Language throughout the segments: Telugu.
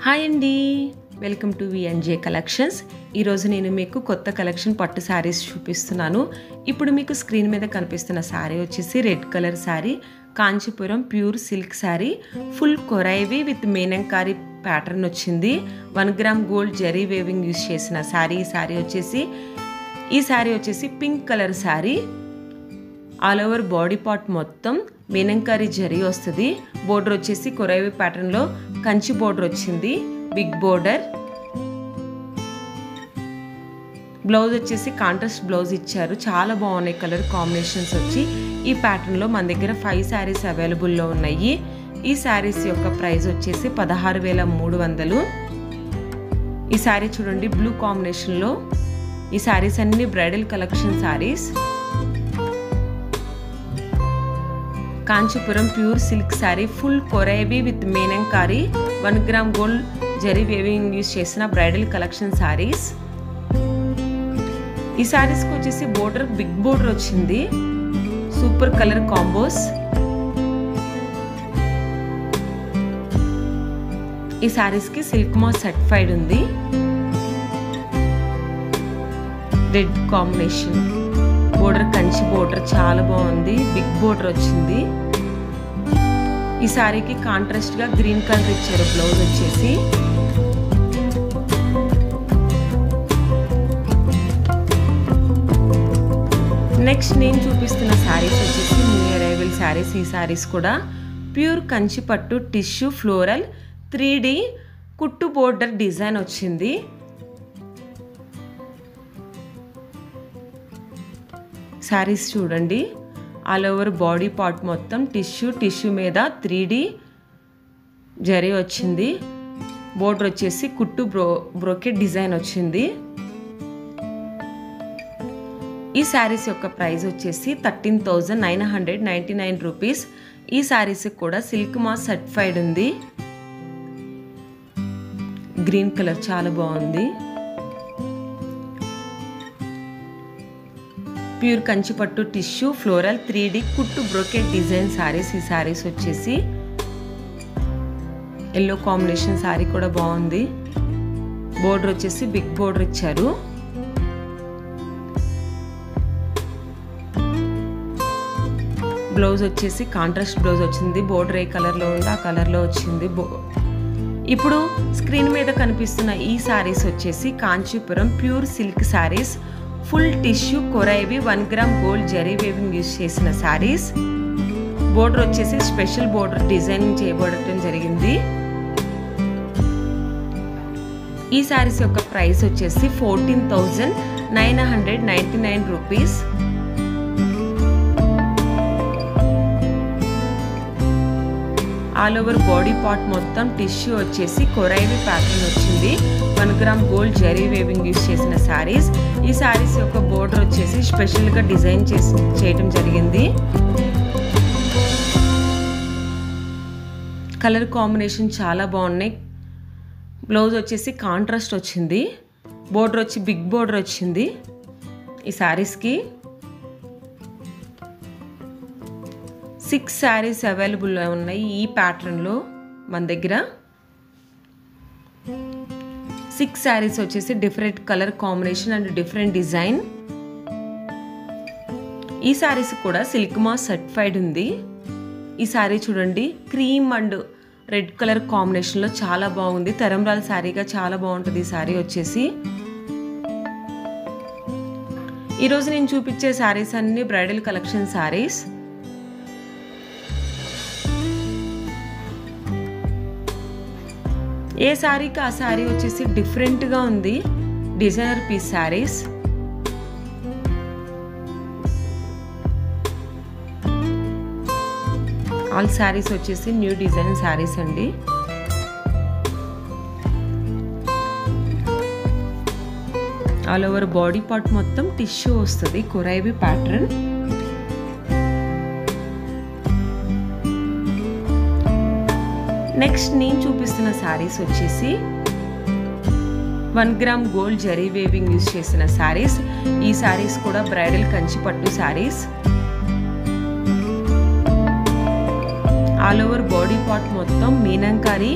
హాయ్ అండి, వెల్కమ్ టు విఎన్జే కలెక్షన్స్. ఈరోజు నేను మీకు కొత్త కలెక్షన్ పట్టు శారీస్ చూపిస్తున్నాను. ఇప్పుడు మీకు స్క్రీన్ మీద కనిపిస్తున్న శారీ వచ్చేసి red colour sari, Kanchipuram pure silk sari, full కొరైవి విత్ మీనంకారీ ప్యాటర్న్ వచ్చింది. 1 gram gold zari weaving use చేసిన శారీ. ఈ శారీ వచ్చేసి pink colour sari. All over body part మొత్తం మీనంకారీ జరీ వస్తుంది. బోర్డర్ వచ్చేసి కొరైవి ప్యాటర్న్లో కంచి బోర్డర్ వచ్చింది, బిగ్ బోర్డర్. బ్లౌజ్ వచ్చేసి కాంట్రాస్ట్ బ్లౌజ్ ఇచ్చారు. చాలా బాగున్నాయి కలర్ కాంబినేషన్స్ వచ్చి. ఈ ప్యాటర్న్లో మన దగ్గర 5 శారీస్ అవైలబుల్లో ఉన్నాయి. ఈ శారీస్ యొక్క ప్రైస్ వచ్చేసి 16,300. ఈ శారీ చూడండి, బ్లూ కాంబినేషన్లో. ఈ శారీస్ అన్ని bridal collection saris. Kanchipuram pure silk sari, full కొరైవి with meenakari 1 gram gold zari weaving use చేసిన బ్రైడల్ కలెక్షన్ శారీస్. ఈ శారీస్కి వచ్చేసి బోర్డర్ బిగ్ బోర్డర్ వచ్చింది. Super colour combos. ఈ శారీస్కి సిల్క్ మాస్ సర్టిఫైడ్ ఉంది. Red combination border, Kanchi border చాలా బాగుంది. బిగ్ బోర్డర్ వచ్చింది. ఈ శారీకి కాంట్రాస్ట్ గా గ్రీన్ కలర్ ఇచ్చారు. బ్లౌజ్ వచ్చేసి నెక్స్ట్ నేను చూపిస్తున్న శారీస్ వచ్చేసి న్యూ అరైవల్ శారీస్. ఈ శారీస్ కూడా ప్యూర్ కంచి పట్టు టిష్యూ ఫ్లోరల్ 3D కుట్టు బోర్డర్ డిజైన్ వచ్చింది. శారీస్ చూడండి, ఆల్ ఓవర్ బాడీ పార్ట్ మొత్తం టిష్యూ మీద 3D జరీ వచ్చింది. బోర్డర్ వచ్చేసి కుట్టు బ్రోకెట్ డిజైన్ వచ్చింది. ఈ శారీస్ యొక్క ప్రైస్ వచ్చేసి 13,999 రూపీస్. ఈ శారీస్ కూడా సిల్క్ మాస్ సర్టిఫైడ్ ఉంది. గ్రీన్ కలర్ చాలా బాగుంది. ప్యూర్ కంచిపట్టు టిష్యూ ఫ్లోరల్ 3D కుట్టు బ్రోకెట్ డిజైన్ శారీస్. ఈ శారీస్ వచ్చేసి ఎల్లో కాంబినేషన్ శారీ కూడా బాగుంది. బోర్డర్ వచ్చేసి బిగ్ బోర్డర్ ఇచ్చారు. బ్లౌజ్ వచ్చేసి కాంట్రాస్ట్ బ్లౌజ్ వచ్చింది. బోర్డర్ ఏ కలర్లో ఉందో ఆ కలర్లో వచ్చింది. ఇప్పుడు స్క్రీన్ మీద కనిపిస్తున్న ఈ శారీస్ వచ్చేసి Kanchipuram pure silk saris, full tissue కొరైవి 1 gram gold zari weaving use చేసిన శారీస్. బోర్డర్ వచ్చేసి స్పెషల్ బోర్డర్ డిజైనింగ్ చేయబడటం జరిగింది. ఈ శారీస్ యొక్క ప్రైస్ వచ్చేసి 14,999 rupees. All over body part మొత్తం టిష్యూ వచ్చేసి కొరైవి ప్యాటర్న్ వచ్చింది. 1 gram gold zari weaving use చేసిన శారీస్. ఈ శారీస్ యొక్క బోర్డర్ వచ్చేసి స్పెషల్గా డిజైన్ చేయడం జరిగింది. కలర్ కాంబినేషన్ చాలా బాగున్నాయి. బ్లౌజ్ వచ్చేసి కాంట్రాస్ట్ వచ్చింది. బోర్డర్ వచ్చి బిగ్ బోర్డర్ వచ్చింది. ఈ శారీస్కి 6 శారీస్ అవైలబుల్ ఉన్నాయి. ఈ ప్యాటర్న్లో మన దగ్గర 6 శారీస్ వచ్చేసి different colour combination and different design. ఈ శారీస్ కూడా సిల్క్ మాస్ సర్టిఫైడ్ ఉంది. ఈ శారీ చూడండి, క్రీమ్ అండ్ రెడ్ కలర్ కాంబినేషన్లో చాలా బాగుంది. తరంరాల శారీగా చాలా బాగుంటుంది ఈ శారీ వచ్చేసి. ఈరోజు నేను చూపించే శారీస్ అన్ని బ్రైడల్ కలెక్షన్ శారీస్. ఏ శారీకి ఆ శారీ వచ్చేసి డిఫరెంట్గా ఉంది. Designer piece saris. All saris వచ్చేసి న్యూ డిజైన్ శారీస్ అండి. ఆల్ ఓవర్ బాడీ పార్ట్ మొత్తం టిష్యూ వస్తుంది, కొరైవి ప్యాటర్న్. నెక్స్ట్ నేను చూపిస్తున్న శారీస్ వచ్చేసి 1 gram gold zari weaving use చేసిన శారీస్. ఈ శారీస్ కూడా bridal Kanchi pattu saris. All over body part మొత్తం మీనంకారీ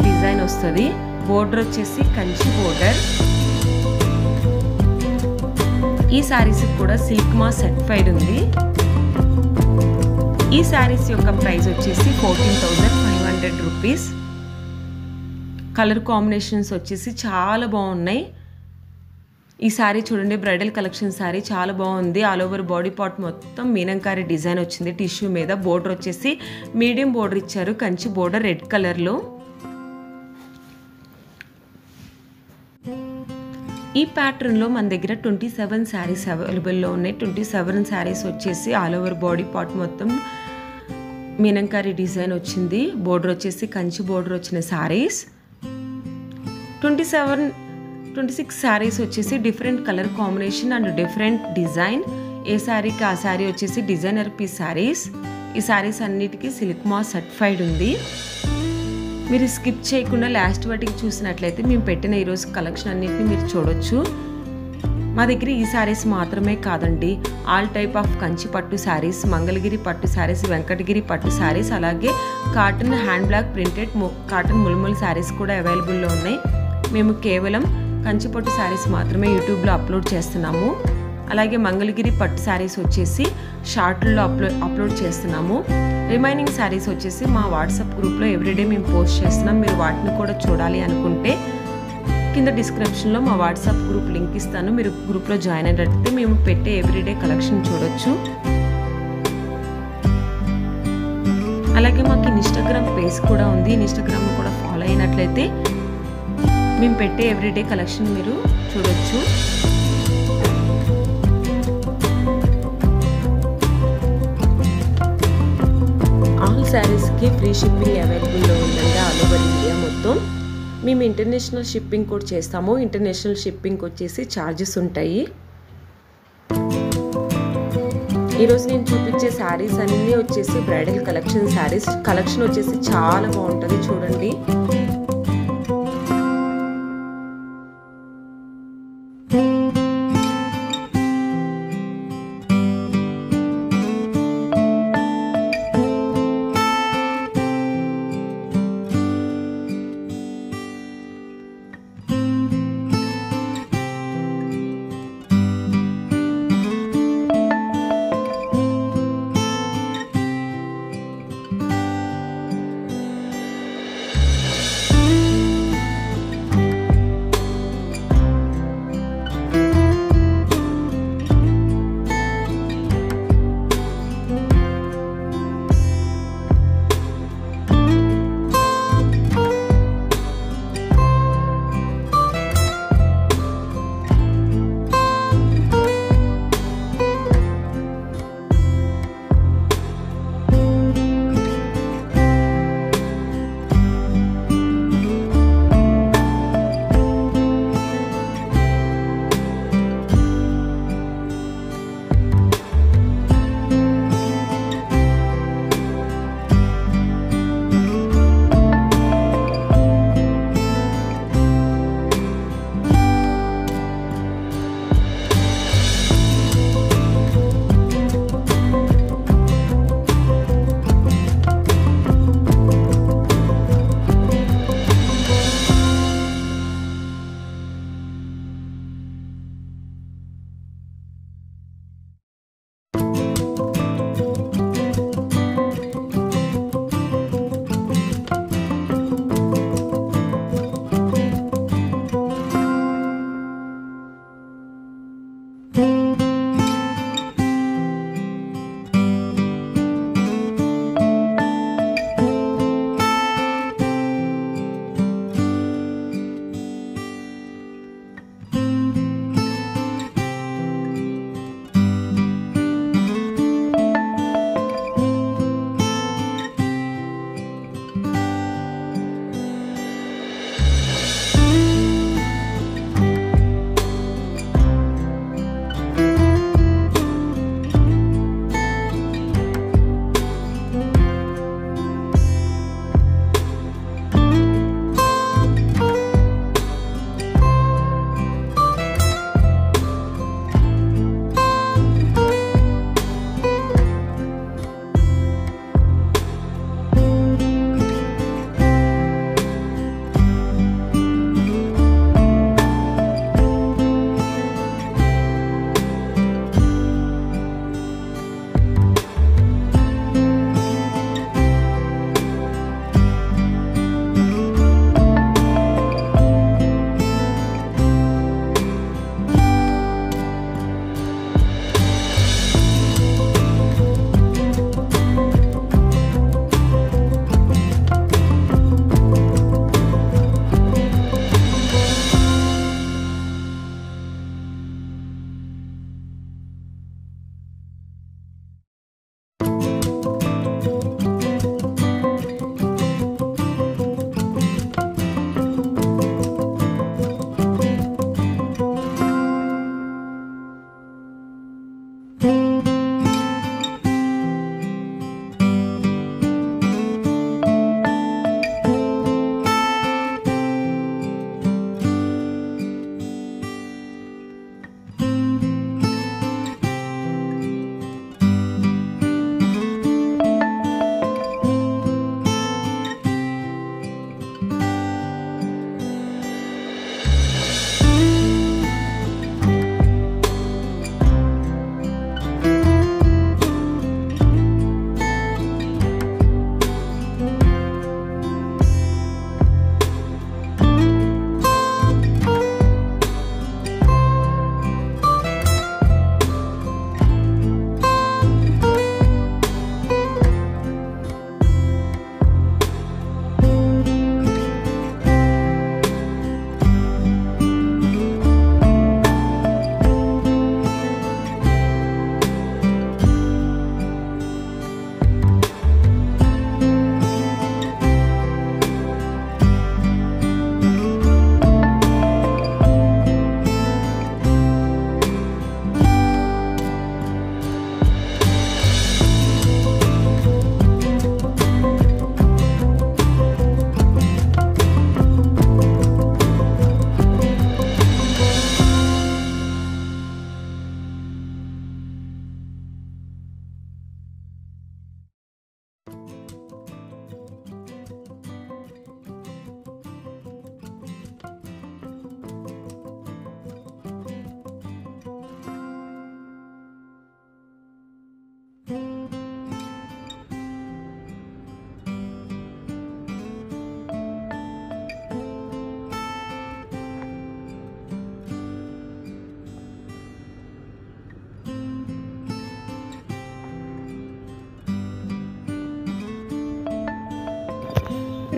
డిజైన్ వస్తుంది. బోర్డర్ వచ్చేసి కంచి బోర్డర్. ఈ శారీస్ కూడా సిల్క్ మార్క్ సర్టిఫైడ్ ఉంది. ఈ శారీస్ యొక్క ప్రైస్ వచ్చేసి 14,500 రూపీస్. కలర్ కాంబినేషన్స్ వచ్చేసి చాలా బాగున్నాయి. ఈ శారీ చూడండి, బ్రైడల్ కలెక్షన్ శారీ చాలా బాగుంది. ఆల్ ఓవర్ బాడీ పార్ట్ మొత్తం మీనంకారి డిజైన్ వచ్చింది టిష్యూ మీద. బోర్డర్ వచ్చేసి మీడియం బోర్డర్ ఇచ్చారు, కంచి బోర్డర్ రెడ్ కలర్లో. ఈ ప్యాటర్న్లో మన దగ్గర 27 శారీస్ అవైలబుల్లో ఉన్నాయి. 27 శారీస్ వచ్చేసి ఆల్ ఓవర్ బాడీ పార్ట్ మొత్తం మీనంకారి డిజైన్ వచ్చింది. బోర్డర్ వచ్చేసి కంచి బోర్డర్ వచ్చిన శారీస్. 26 శారీస్ వచ్చేసి different colour combination and different design. ఏ శారీకి ఆ శారీ వచ్చేసి డిజైనర్ పీస్ శారీస్. ఈ శారీస్ అన్నిటికీ సిల్క్ మార్క్ సర్టిఫైడ్ ఉంది. మీరు స్కిప్ చేయకుండా లాస్ట్ వాటికి చూసినట్లయితే మేము పెట్టిన ఈరోజు కలెక్షన్ అన్నిటిని మీరు చూడొచ్చు. మా దగ్గర ఈ శారీస్ మాత్రమే కాదండి, all type of Kanchi pattu saris, Mangalagiri పట్టు శారీస్, వెంకటగిరి పట్టు శారీస్, అలాగే cotton hand block printed cotton mulmul saris కూడా అవైలబుల్లో ఉన్నాయి. మేము కేవలం కంచిపట్టు శారీస్ మాత్రమే యూట్యూబ్లో అప్లోడ్ చేస్తున్నాము. అలాగే మంగళగిరి పట్టు శారీస్ వచ్చేసి షార్ట్లో అప్లోడ్ చేస్తున్నాము. రిమైనింగ్ శారీస్ వచ్చేసి మా వాట్సాప్ గ్రూప్లో ఎవ్రీడే మేము పోస్ట్ చేస్తున్నాం. మీరు వాటిని కూడా చూడాలి అనుకుంటే కింద డిస్క్రిప్షన్లో మా వాట్సాప్ గ్రూప్ లింక్ ఇస్తాను. మీరు గ్రూప్లో జాయిన్ అయినట్లయితే మేము పెట్టే ఎవ్రీడే కలెక్షన్ చూడొచ్చు. అలాగే మాకు ఇన్స్టాగ్రామ్ పేజ్ కూడా ఉంది. ఇన్స్టాగ్రామ్ కూడా ఫాలో అయినట్లయితే మేము పెట్టే ఎవ్రీడే కలెక్షన్ మీరు చూడొచ్చు. ఆల్ శారీస్కి ఫ్రీ షిప్పింగ్ అవైలబుల్లో ఉందండి ఆల్ ఓవర్ ఇండియా మొత్తం. మేము ఇంటర్నేషనల్ షిప్పింగ్ కూడా చేస్తాము. ఇంటర్నేషనల్ షిప్పింగ్ వచ్చేసి ఛార్జెస్ ఉంటాయి. ఈరోజు నేను చూపించే శారీస్ అన్నీ వచ్చేసి బ్రైడల్ కలెక్షన్ శారీస్. కలెక్షన్ వచ్చేసి చాలా బాగుంటుంది చూడండి.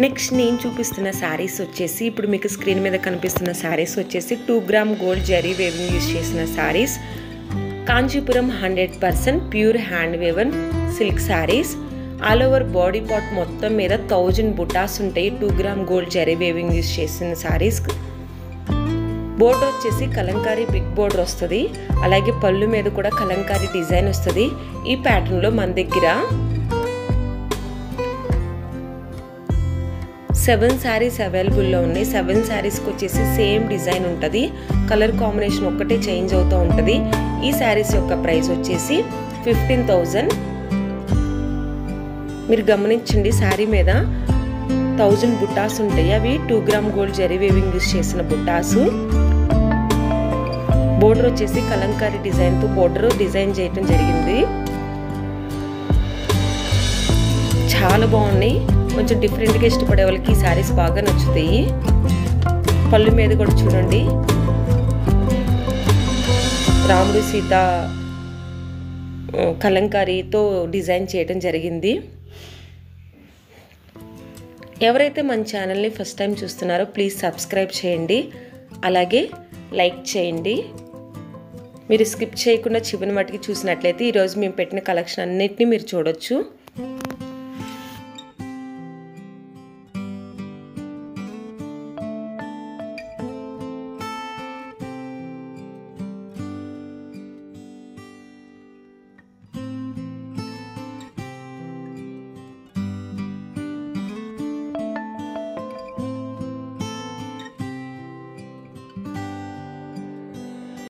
నెక్స్ట్ నేను చూపిస్తున్న శారీస్ వచ్చేసి ఇప్పుడు మీకు స్క్రీన్ మీద కనిపిస్తున్న శారీస్ వచ్చేసి 2 gram gold zari weaving use చేసిన saris, Kanchipuram 100% pure hand woven silk saris. All over body part మొత్తం మీద 1000 బుటాస్ ఉంటాయి. 2 gram gold zari weaving use చేసిన శారీస్. బోర్డర్ వచ్చేసి కలంకారీ బిగ్ బోర్డర్ వస్తుంది. అలాగే పళ్ళు మీద కూడా కలంకారీ డిజైన్ వస్తుంది. ఈ ప్యాటర్న్లో మన దగ్గర 7 శారీస్ అవైలబుల్లో ఉన్నాయి. 7 శారీస్కి వచ్చేసి సేమ్ డిజైన్ ఉంటుంది. కలర్ కాంబినేషన్ ఒక్కటే చేంజ్ అవుతూ ఉంటుంది. ఈ శారీస్ యొక్క ప్రైస్ వచ్చేసి 15,000. మీరు గమనించండి, శారీ మీద 1000 బుట్టాస్ ఉంటాయి. అవి 2 gram gold zari weaving use చేసిన బుట్టాసు. బోర్డర్ వచ్చేసి కలంకారీ డిజైన్తో బోర్డర్ డిజైన్ చేయడం జరిగింది. చాలా బాగున్నాయి. కొంచెం డిఫరెంట్గా ఇష్టపడే వాళ్ళకి ఈ శారీస్ బాగా నచ్చుతాయి. పళ్ళు మీద కూడా చూడండి, రాముడు సీత కలంకారీతో డిజైన్ చేయడం జరిగింది. ఎవరైతే మన ఛానల్ని ఫస్ట్ టైం చూస్తున్నారో ప్లీజ్ సబ్స్క్రైబ్ చేయండి, అలాగే లైక్ చేయండి. మీరు స్కిప్ చేయకుండా చివరి మట్టుకి చూసినట్లయితే ఈరోజు మేము పెట్టిన కలెక్షన్ అన్నిటినీ మీరు చూడొచ్చు.